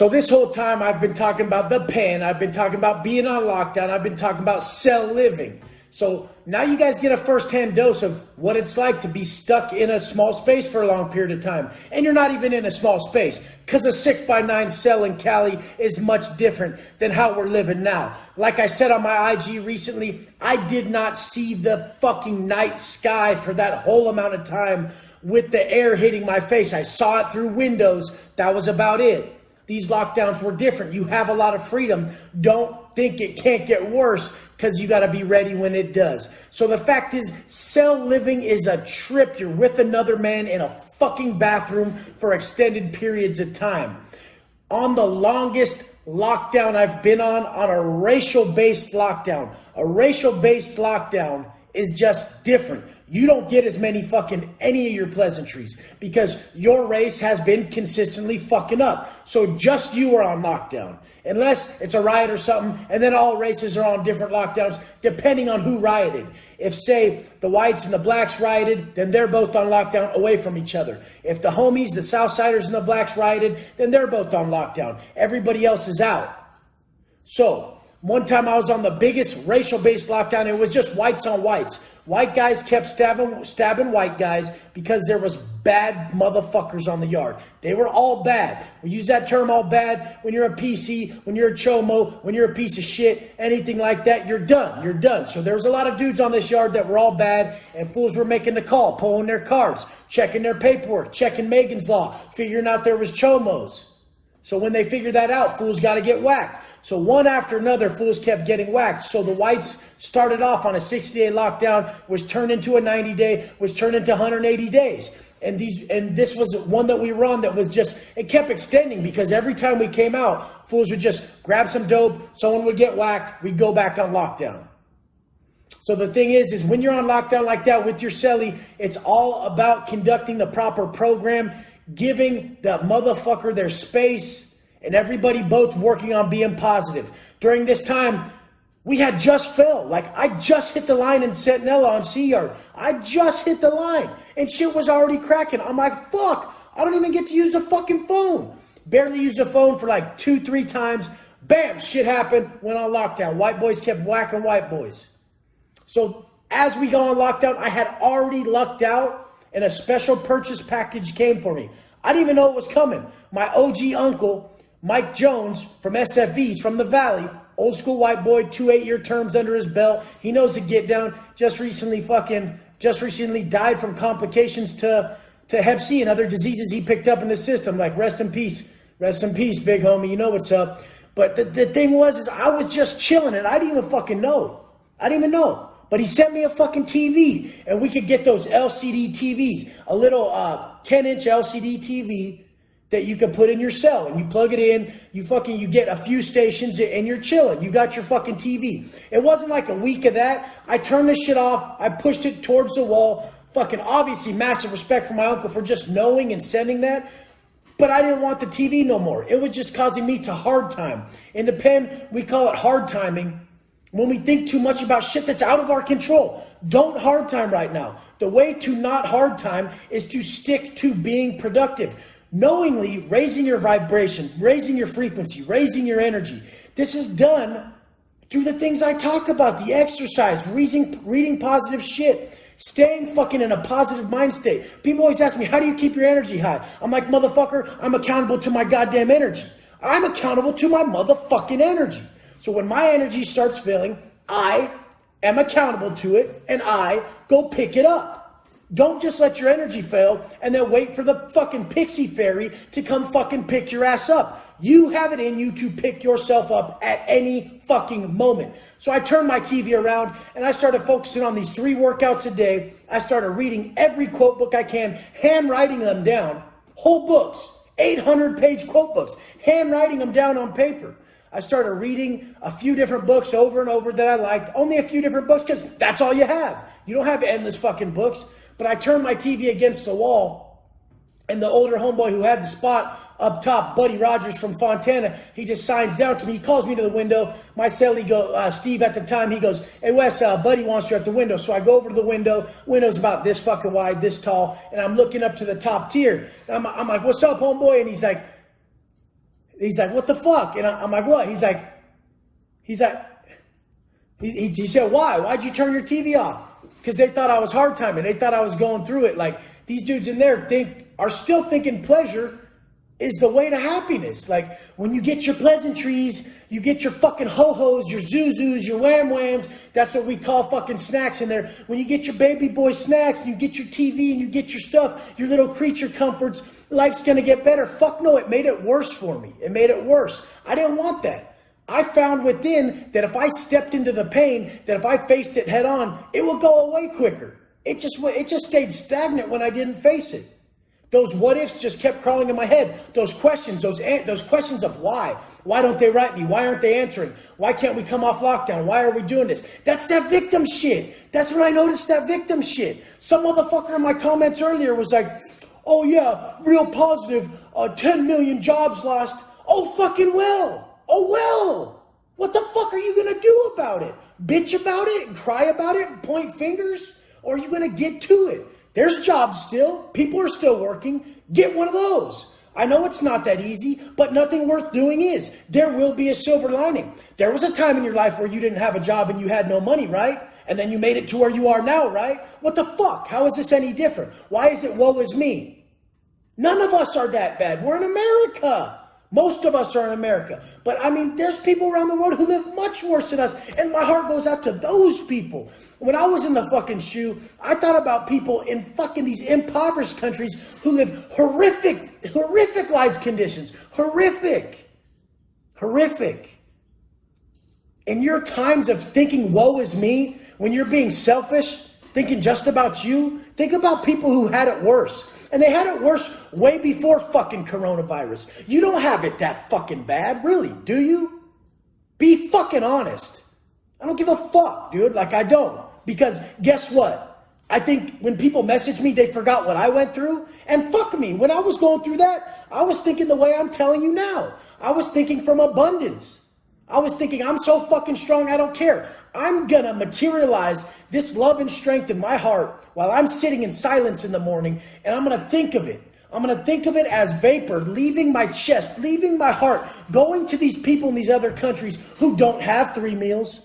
So this whole time I've been talking about the pen, I've been talking about being on lockdown, I've been talking about cell living. So now you guys get a first-hand dose of what it's like to be stuck in a small space for a long period of time. And you're not even in a small space, because a 6x9 cell in Cali is much different than how we're living now. Like I said on my IG recently, I did not see the fucking night sky for that whole amount of time with the air hitting my face. I saw it through windows. That was about it. These lockdowns were different. You have a lot of freedom. Don't think it can't get worse, because you got to be ready when it does. So the fact is, cell living is a trip. You're with another man in a fucking bathroom for extended periods of time. On the longest lockdown I've been on a racial-based lockdown. A racial-based lockdown is just different. You don't get as many fucking any of your pleasantries because your race has been consistently fucking up. So just you are on lockdown. Unless it's a riot or something, and then all races are on different lockdowns depending on who rioted. If, say, the whites and the blacks rioted, then they're both on lockdown away from each other. If the homies, the Southsiders and the blacks rioted, then they're both on lockdown. Everybody else is out. So one time I was on the biggest racial-based lockdown. It was just whites on whites. White guys kept stabbing white guys because there was bad motherfuckers on the yard. They were all bad. We use that term, all bad, when you're a PC, when you're a chomo, when you're a piece of shit, anything like that, you're done. You're done. So there was a lot of dudes on this yard that were all bad, and fools were making the call, pulling their cards, checking their paperwork, checking Megan's Law, figuring out there was chomos. So when they figured that out, fools got to get whacked. So one after another, fools kept getting whacked. So the whites started off on a 60-day lockdown, was turned into a 90-day, was turned into 180 days. And this was one that we were on that was just, it kept extending because every time we came out, fools would just grab some dope, someone would get whacked, we'd go back on lockdown. So the thing is when you're on lockdown like that with your celly, it's all about conducting the proper program, giving that motherfucker their space, and everybody both working on being positive. During this time, we had just fell. Like, I just hit the line in Sentinella on Sea Yard. I just hit the line, and shit was already cracking. I'm like, fuck, I don't even get to use the fucking phone. Barely used the phone for like 2-3 times. Bam, shit happened, went on lockdown. White boys kept whacking white boys. So as we go on lockdown, I had already lucked out, and a special purchase package came for me. I didn't even know it was coming. My OG uncle, Mike Jones from SFVs from the Valley, old school white boy, 2 8-year terms under his belt. He knows the get down. Just recently died from complications to Hep C and other diseases he picked up in the system. Like, rest in peace, big homie. You know what's up. But the thing was I was just chilling and I didn't even fucking know. But he sent me a fucking TV, and we could get those LCD TVs, a little 10-inch LCD TV that you can put in your cell, and you plug it in, you get a few stations, and you're chilling. You got your fucking TV. It wasn't like a week of that. I turned this shit off. I pushed it towards the wall. Fucking obviously massive respect for my uncle for just knowing and sending that. But I didn't want the TV no more. It was just causing me to hard time. In the pen, we call it hard timing. When we think too much about shit that's out of our control. Don't hard time right now. The way to not hard time is to stick to being productive. Knowingly raising your vibration, raising your frequency, raising your energy. This is done through the things I talk about. The exercise, reading positive shit. Staying fucking in a positive mind state. People always ask me, how do you keep your energy high? I'm like, motherfucker, I'm accountable to my goddamn energy. I'm accountable to my motherfucking energy. So when my energy starts failing, I am accountable to it and I go pick it up. Don't just let your energy fail and then wait for the fucking pixie fairy to come fucking pick your ass up. You have it in you to pick yourself up at any fucking moment. So I turned my TV around and I started focusing on these 3 workouts a day. I started reading every quote book I can, handwriting them down, whole books, 800-page quote books, handwriting them down on paper. I started reading a few different books over and over that I liked. Only a few different books because that's all you have. You don't have endless fucking books. But I turned my TV against the wall, and the older homeboy who had the spot up top, Buddy Rogers from Fontana, he just signs down to me. He calls me to the window. My celly Steve at the time, he goes, hey Wes, Buddy wants you at the window. So I go over to the window. Window's about this fucking wide, this tall, and I'm looking up to the top tier. And I'm like, what's up, homeboy? And he's like, He's like, what the fuck? And I'm like, what? He said, why? Why'd you turn your TV off? Because they thought I was hard timing. They thought I was going through it. Like, these dudes in there are still thinking pleasure is the way to happiness. Like, when you get your pleasantries, you get your fucking ho-hos, your zuzus, your wham-whams. That's what we call fucking snacks in there. When you get your baby boy snacks, and you get your TV, and you get your stuff, your little creature comforts, life's going to get better. Fuck no, it made it worse for me. It made it worse. I didn't want that. I found within that if I stepped into the pain, that if I faced it head on, it would go away quicker. It just stayed stagnant when I didn't face it. Those what ifs just kept crawling in my head. Those questions, those questions of why. Why don't they write me? Why aren't they answering? Why can't we come off lockdown? Why are we doing this? That's that victim shit. That's when I noticed that victim shit. Some motherfucker in my comments earlier was like, oh yeah, real positive, 10 million jobs lost. Oh fucking well. Oh well. What the fuck are you going to do about it? Bitch about it and cry about it and point fingers? Or are you going to get to it? There's jobs still. People are still working. Get one of those. I know it's not that easy, but nothing worth doing is. There will be a silver lining. There was a time in your life where you didn't have a job and you had no money, right? And then you made it to where you are now, right? What the fuck? How is this any different? Why is it woe is me? None of us are that bad. We're in America. Most of us are in America. But I mean, there's people around the world who live much worse than us. And my heart goes out to those people. When I was in the fucking shoe, I thought about people in fucking these impoverished countries who live horrific life conditions. Horrific. In your times of thinking, woe is me, when you're being selfish, thinking just about you, think about people who had it worse. And they had it worse way before fucking coronavirus. You don't have it that fucking bad, really, do you? Be fucking honest. I don't give a fuck, dude. Like, I don't. Because guess what? I think when people message me, they forgot what I went through. And fuck me, when I was going through that, I was thinking the way I'm telling you now. I was thinking from abundance. I was thinking, I'm so fucking strong, I don't care. I'm going to materialize this love and strength in my heart while I'm sitting in silence in the morning, and I'm going to think of it. I'm going to think of it as vapor leaving my chest, leaving my heart, going to these people in these other countries who don't have 3 meals.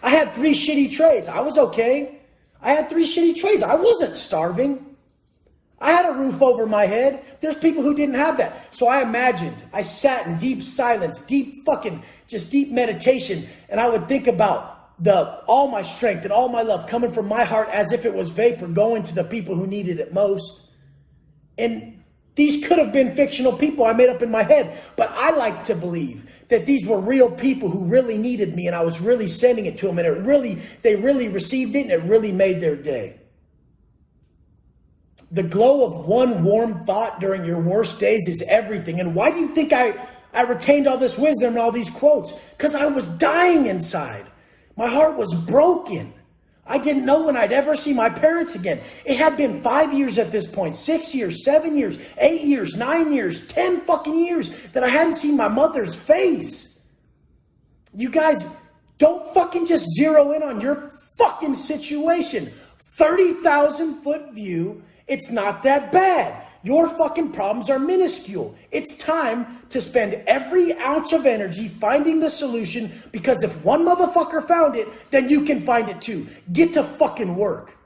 I had 3 shitty trays. I was okay. I had 3 shitty trays. I wasn't starving. I had a roof over my head. There's people who didn't have that. So I imagined, I sat in deep silence, deep meditation, and I would think about all my strength and all my love coming from my heart as if it was vapor going to the people who needed it most. And these could have been fictional people I made up in my head, but I like to believe that these were real people who really needed me, and I was really sending it to them, and they really received it, and it really made their day. The glow of one warm thought during your worst days is everything. And why do you think I retained all this wisdom and all these quotes? Because I was dying inside. My heart was broken. I didn't know when I'd ever see my parents again. It had been 5 years at this point, 6 years, 7 years, 8 years, 9 years, 10 fucking years that I hadn't seen my mother's face. You guys, don't fucking just zero in on your fucking situation. 30,000 foot view. It's not that bad. Your fucking problems are minuscule. It's time to spend every ounce of energy finding the solution, because if one motherfucker found it, then you can find it too. Get to fucking work.